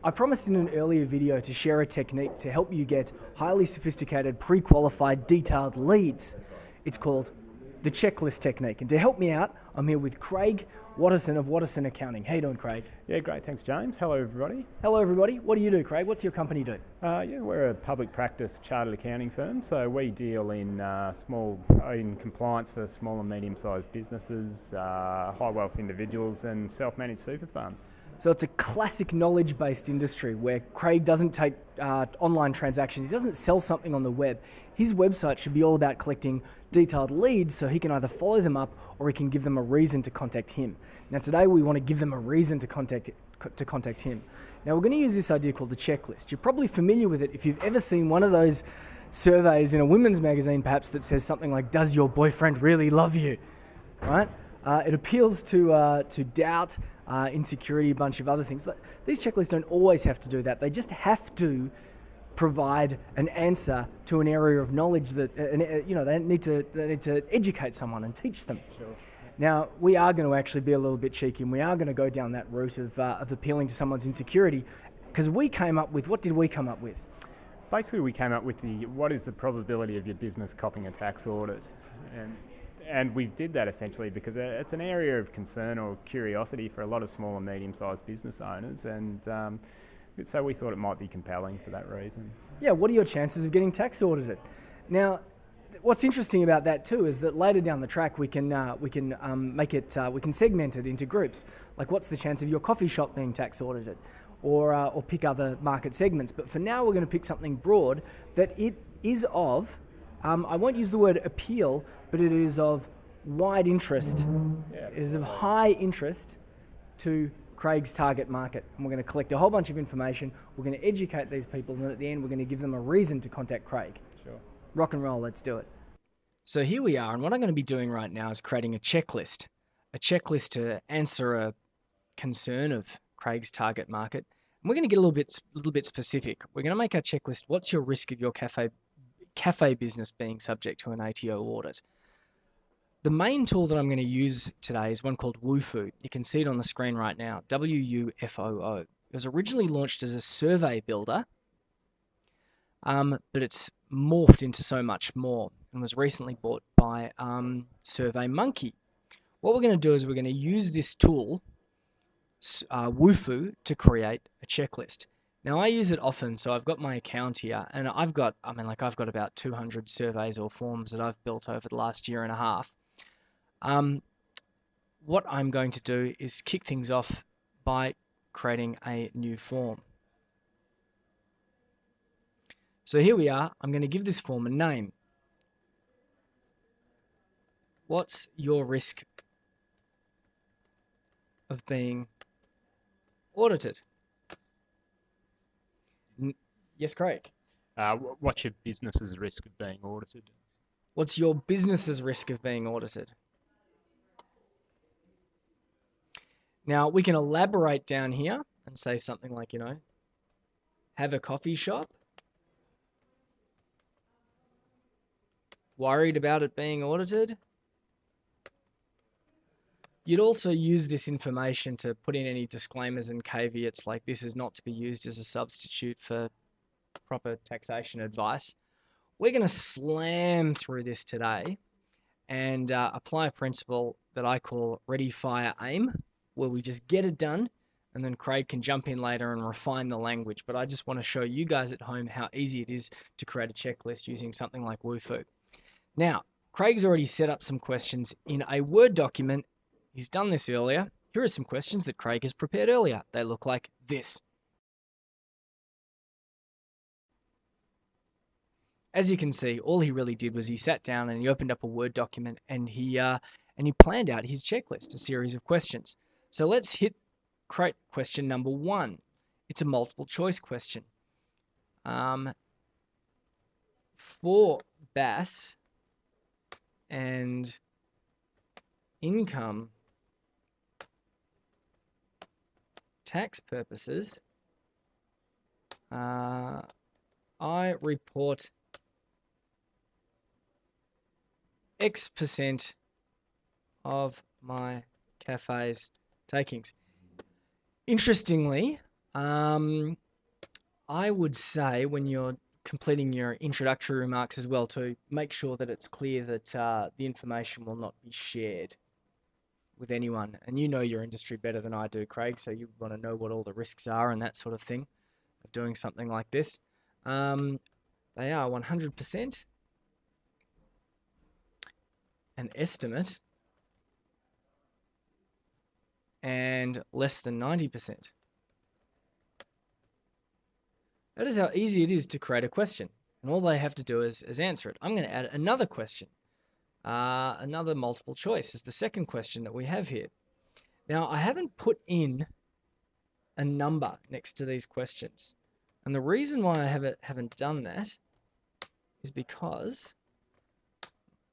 I promised in an earlier video to share a technique to help you get highly sophisticated, pre-qualified, detailed leads. It's called the checklist technique. And to help me out, I'm here with Craig Watterson of Watterson Accounting. How you doing, Craig? Yeah, great. Thanks, James. Hello, everybody. Hello, everybody. What do you do, Craig? What's your company do? Yeah, we're a public practice chartered accounting firm, so we deal in in compliance for small and medium-sized businesses, high wealth individuals, and self-managed super funds. So it's a classic knowledge-based industry where Craig doesn't take online transactions. He doesn't sell something on the web. His website should be all about collecting detailed leads so he can either follow them up or he can give them a reason to contact him. Now today we want to give them a reason to contact him. Now we're going to use this idea called the checklist. You're probably familiar with it if you've ever seen one of those surveys in a women's magazine perhaps that says something like, "Does your boyfriend really love you?" Right? It appeals to doubt, insecurity, a bunch of other things. These checklists don't always have to do that. They just have to provide an answer to an area of knowledge that they need to educate someone and teach them. Sure. Now we are going to actually be a little bit cheeky, and we are going to go down that route of appealing to someone's insecurity, because what did we come up with? Basically, we came up with what is the probability of your business copping a tax audit, and we did that essentially because it's an area of concern or curiosity for a lot of small and medium-sized business owners, and so we thought it might be compelling for that reason. Yeah, what are your chances of getting tax audited? Now, what's interesting about that too is that later down the track we can segment it into groups. Like, what's the chance of your coffee shop being tax audited, or pick other market segments. But for now, we're going to pick something broad that it is of. I won't use the word appeal, but it is of wide interest. Yeah, it is of high interest to Craig's target market. And we're going to collect a whole bunch of information. We're going to educate these people, and at the end, we're going to give them a reason to contact Craig. Sure. Rock and roll, let's do it. So here we are, and what I'm going to be doing right now is creating a checklist to answer a concern of Craig's target market. And we're going to get a little bit specific. We're going to make our checklist. What's your risk of your cafe business being subject to an ATO audit? The main tool that I'm going to use today is one called Wufoo. You can see it on the screen right now, WUFOO. It was originally launched as a survey builder, but it's morphed into so much more and was recently bought by SurveyMonkey. What we're going to do is we're going to use this tool, Wufoo, to create a checklist. Now I use it often, so I've got my account here, and I've got about 200 surveys or forms that I've built over the last year and a half. What I'm going to do is kick things off by creating a new form. So here we are. I'm going to give this form a name. What's your risk of being audited? Yes, Craig. What's your business's risk of being audited? What's your business's risk of being audited? Now, we can elaborate down here and say something like, have a coffee shop, worried about it being audited. You'd also use this information to put in any disclaimers and caveats, like this is not to be used as a substitute for proper taxation advice. We're going to slam through this today and apply a principle that I call ready, fire, aim, where we just get it done, and then Craig can jump in later and refine the language. But I just want to show you guys at home how easy it is to create a checklist using something like Wufoo. Now, Craig's already set up some questions in a Word document. He's done this earlier. Here are some questions that Craig has prepared earlier. They look like this. As you can see, all he really did was he sat down and he opened up a Word document and he planned out his checklist, a series of questions. So let's hit create question number 1. It's a multiple choice question. For BAS and income tax purposes, I report X% of my cafe's takings. Interestingly, I would say when you're completing your introductory remarks as well, to make sure that it's clear that the information will not be shared with anyone. And you know your industry better than I do, Craig, so you want to know what all the risks are and that sort of thing of doing something like this. They are 100% an estimate and less than 90%. That is how easy it is to create a question. And all they have to do is answer it. I'm going to add another question. Another multiple choice is the second question that we have here. Now, I haven't put in a number next to these questions. And the reason why I haven't done that is because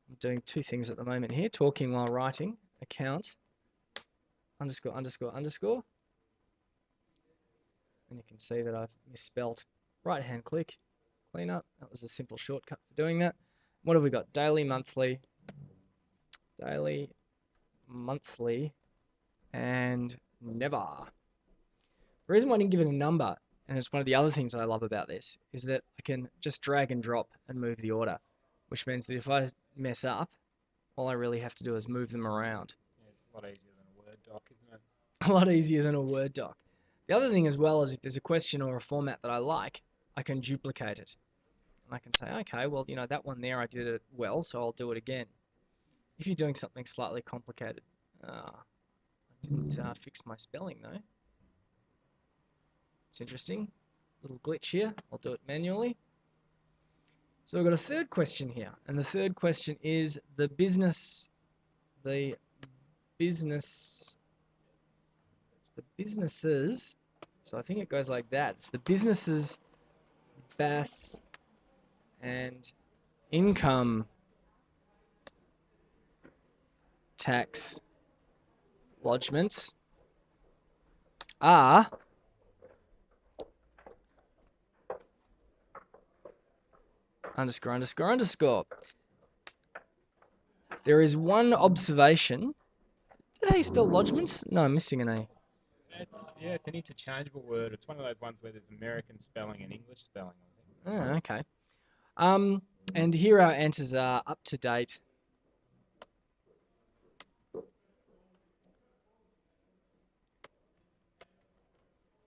I'm doing two things at the moment here, talking while writing, account, underscore, underscore, underscore. And you can see that I've misspelled right-hand click, clean up. That was a simple shortcut for doing that. What have we got? Daily, monthly, and never. The reason why I didn't give it a number, and it's one of the other things I love about this, is that I can just drag and drop and move the order, which means that if I mess up, all I really have to do is move them around. Yeah, it's a lot easier than a Word doc, isn't it? A lot easier than a Word doc. The other thing as well is if there's a question or a format that I like, I can duplicate it. And I can say, okay, well, you know, that one there I did it well, so I'll do it again. If you're doing something slightly complicated, I didn't fix my spelling though. It's interesting. Little glitch here. I'll do it manually. So we've got a third question here, and the third question is the business. It's the businesses. So I think it goes like that. It's the businesses, BAS, and income tax lodgements are underscore, underscore, underscore. There is one observation. Did I spell lodgements? No, I'm missing an A. It's an interchangeable word. It's one of those ones where there's American spelling and English spelling. I think. Oh, okay. And here our answers are up to date.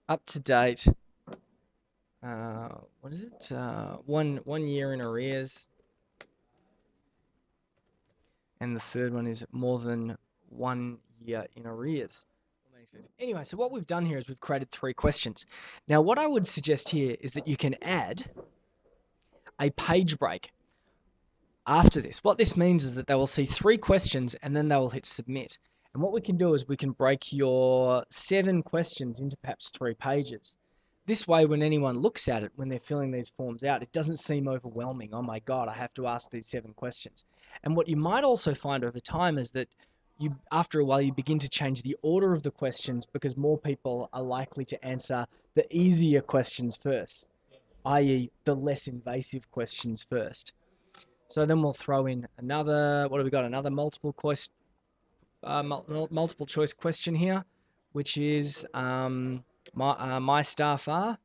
Up to date. What is it? 1 year in arrears. And the third one is more than 1 year in arrears. Anyway, so what we've done here is we've created 3 questions. Now, what I would suggest here is that you can add a page break after this. What this means is that they will see 3 questions and then they will hit submit. And what we can do is we can break your 7 questions into perhaps 3 pages. This way, when anyone looks at it, when they're filling these forms out, it doesn't seem overwhelming. Oh my God, I have to ask these 7 questions. And what you might also find over time is that after a while, you begin to change the order of the questions because more people are likely to answer the easier questions first, i.e. the less invasive questions first. So then we'll throw in another, what have we got? Another multiple choice question here, which is my staff are.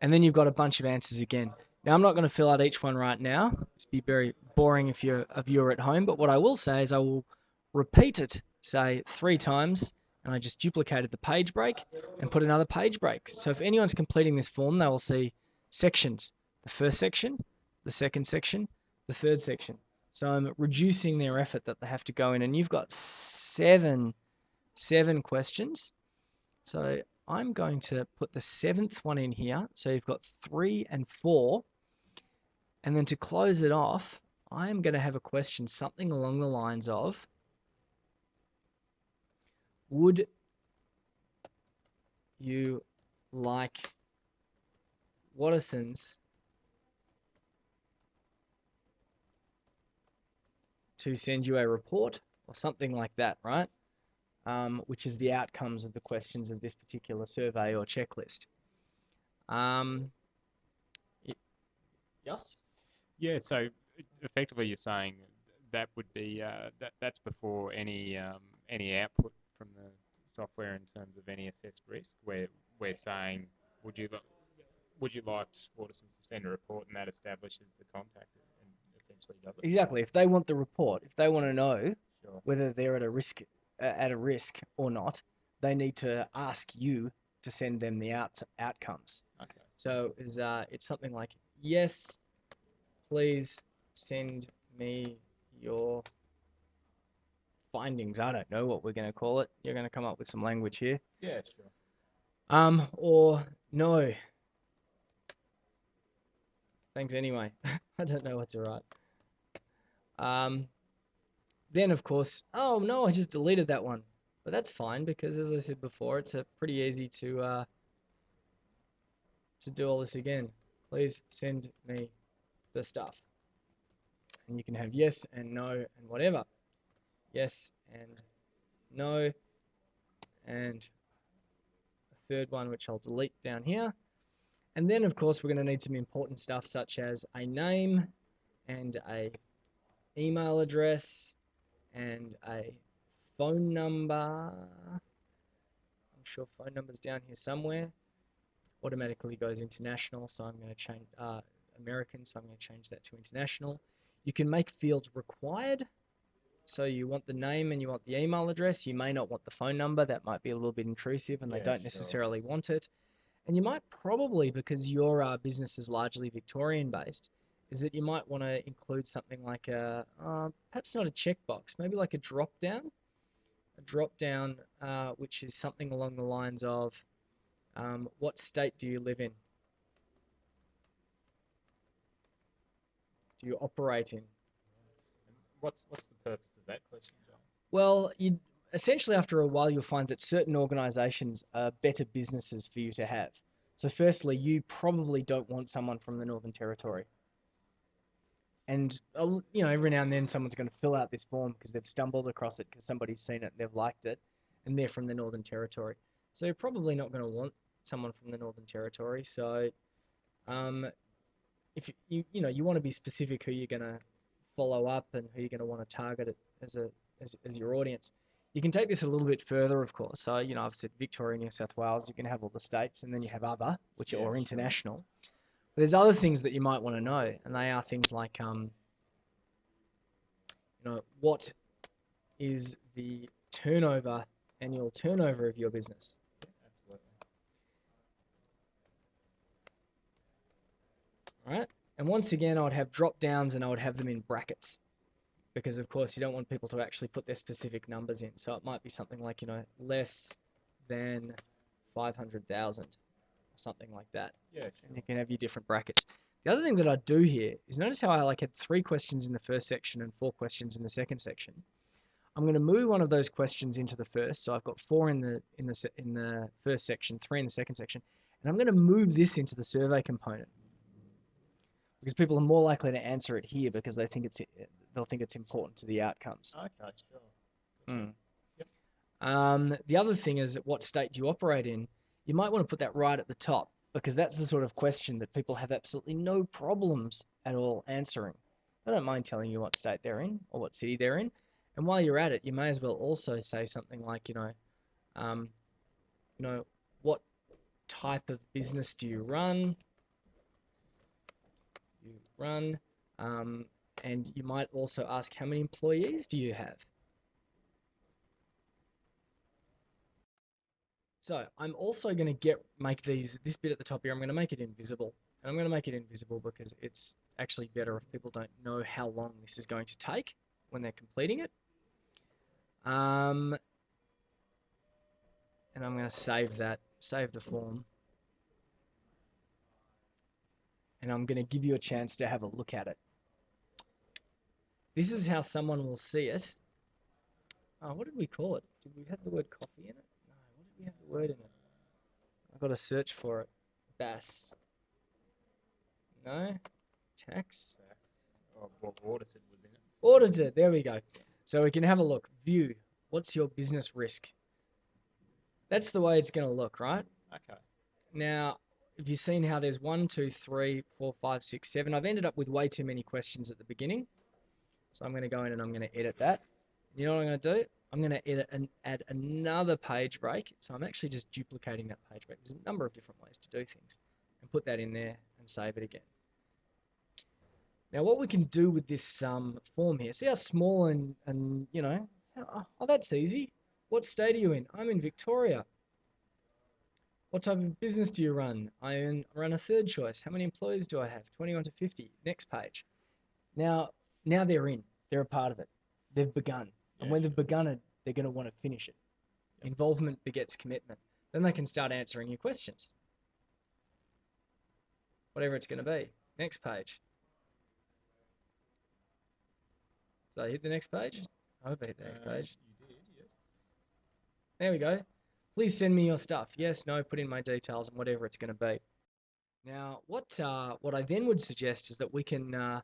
And then you've got a bunch of answers again. Now, I'm not going to fill out each one right now. It's be very boring if you're a viewer at home. But what I will say is I will repeat it, say 3 times, and I just duplicated the page break and put another page break. So if anyone's completing this form, they will see sections. The first section, the second section, the third section. So I'm reducing their effort that they have to go in. And you've got seven questions. So I'm going to put the 7th one in here. So you've got 3 and 4. And then to close it off, I'm going to have a question, something along the lines of, would you like Watterson's to send you a report or something like that, right? Which is the outcomes of the questions of this particular survey or checklist. Yes? Yeah, so effectively you're saying that would be that's before any any output from the software in terms of any assessed risk, where we're saying, would you like Watersons to send a report, and that establishes the contact and essentially does it. Exactly. If they want the report, if they want to know Sure. whether they're at a risk or not, they need to ask you to send them the outcomes. Okay. So it's something like, yes, please send me your findings. I don't know what we're going to call it. You're going to come up with some language here. Yeah, sure. Or no. Thanks anyway. I don't know what to write. Then of course, oh no, I just deleted that one. But that's fine because, as I said before, it's pretty easy to do all this again. Please send me the stuff. And you can have yes and no and whatever. Yes and no. And a third one, which I'll delete down here. And then, of course, we're going to need some important stuff such as a name and a email address and a phone number. I'm sure phone number's down here somewhere. Automatically goes international, so I'm going to change American, so I'm going to change that to international. You can make fields required. So you want the name and you want the email address. You may not want the phone number. That might be a little bit intrusive and they don't necessarily want it. And you might probably, because your business is largely Victorian based, is that you might want to include something like perhaps not a checkbox, maybe like a drop down. A drop down, which is something along the lines of, what state do you live in? Do you operate in? What's the purpose of that question, John? Well, you essentially after a while you'll find that certain organizations are better businesses for you to have. So firstly, you probably don't want someone from the Northern Territory. And every now and then someone's going to fill out this form because they've stumbled across it because somebody's seen it and they've liked it and they're from the Northern Territory. So you're probably not going to want someone from the Northern Territory. So if you want to be specific who you're going to follow up and who you're going to want to target it as your audience. You can take this a little bit further, of course. So, I've said Victoria, New South Wales, you can have all the states, and then you have other, which are international. But there's other things that you might want to know, and they are things like, what is the annual turnover of your business? Absolutely. All right. And once again, I would have drop downs and I would have them in brackets because, of course, you don't want people to actually put their specific numbers in. So it might be something like, less than 500,000 or something like that. Yeah, sure. And you can have your different brackets. The other thing that I do here is notice how I had 3 questions in the first section and 4 questions in the second section. I'm going to move one of those questions into the first. So I've got 4 in the first section, 3 in the second section. And I'm going to move this into the survey component. Because people are more likely to answer it here because they'll think it's important to the outcomes. Okay, sure. Yep. The other thing is what state do you operate in? You might want to put that right at the top because that's the sort of question that people have absolutely no problems at all answering. They don't mind telling you what state they're in or what city they're in. And while you're at it, you may as well also say something like, what type of business do you run? And you might also ask, how many employees do you have? So I'm also going to make this bit at the top here, I'm going to make it invisible. And I'm going to make it invisible because it's actually better if people don't know how long this is going to take when they're completing it. And I'm going to save the form. And I'm going to give you a chance to have a look at it. This is how someone will see it. Oh, what did we call it? Did we have the word coffee in it? No, what did we have the word in it? I've got to search for it. BAS. No? Tax? Oh, well, audited was in it. Audited, there we go. So we can have a look. View. What's your business risk? That's the way it's going to look, right? Okay. Now, have you seen how there's 1, 2, 3, 4, 5, 6, 7? I've ended up with way too many questions at the beginning. So I'm going to go in and I'm going to edit that. You know what I'm going to do? I'm going to add another page break. So I'm actually just duplicating that page break. There's a number of different ways to do things. And put that in there and save it again. Now what we can do with this form here, see how small and you know, oh, that's easy. What state are you in? I'm in Victoria. What type of business do you run? I run a third choice. How many employees do I have? 21 to 50. Next page. Now they're in. They're a part of it. They've begun. And when they've begun it, they're going to want to finish it. Involvement begets commitment. Then they can start answering your questions. Whatever it's going to be. Next page. So I hit the next page. I hope I hit the next page. You did, yes. There we go. Please send me your stuff. Yes, no, put in my details and whatever it's going to be. Now, what I then would suggest is that we can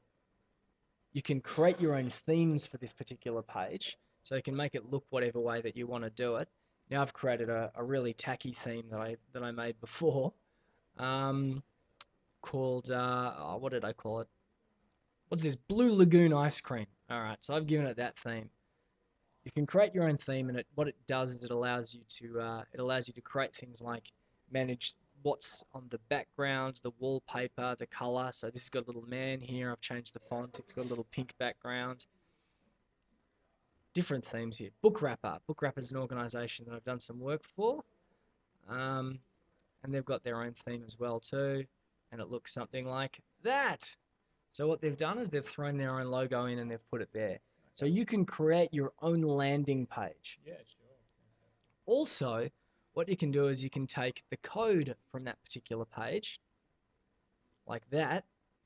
you can create your own themes for this particular page, so you can make it look whatever way that you want to do it. Now I've created a really tacky theme that I made before, called what did I call it? What's this? Blue Lagoon ice cream. All right, so I've given it that theme. You can create your own theme, and what it does is it allows you to create things like manage what's on the background, the wallpaper, the color. So this has got a little man here. I've changed the font. It's got a little pink background. Different themes here. Book Wrapper. Book Wrapper is an organization that I've done some work for, and they've got their own theme as well too, and it looks something like that. So what they've done is they've thrown their own logo in and they've put it there. So you can create your own landing page. Yeah, sure. Fantastic. Also, what you can do is you can take the code from that particular page, like that,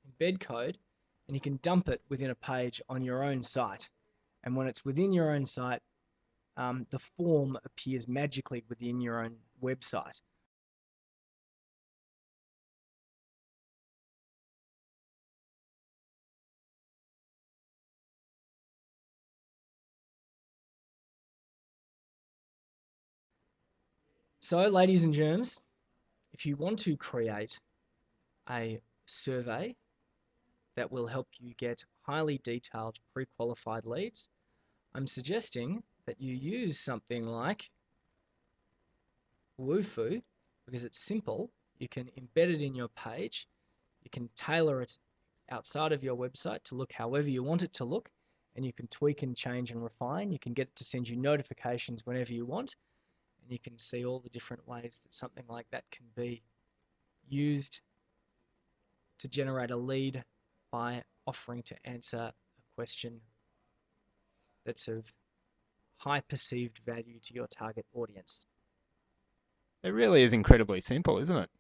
embed code, and you can dump it within a page on your own site. And when it's within your own site, the form appears magically within your own website. So, ladies and germs, if you want to create a survey that will help you get highly detailed pre-qualified leads, I'm suggesting that you use something like Wufoo, because it's simple. You can embed it in your page. You can tailor it outside of your website to look however you want it to look, and you can tweak and change and refine. You can get it to send you notifications whenever you want, and you can see all the different ways that something like that can be used to generate a lead by offering to answer a question that's of high perceived value to your target audience. It really is incredibly simple, isn't it?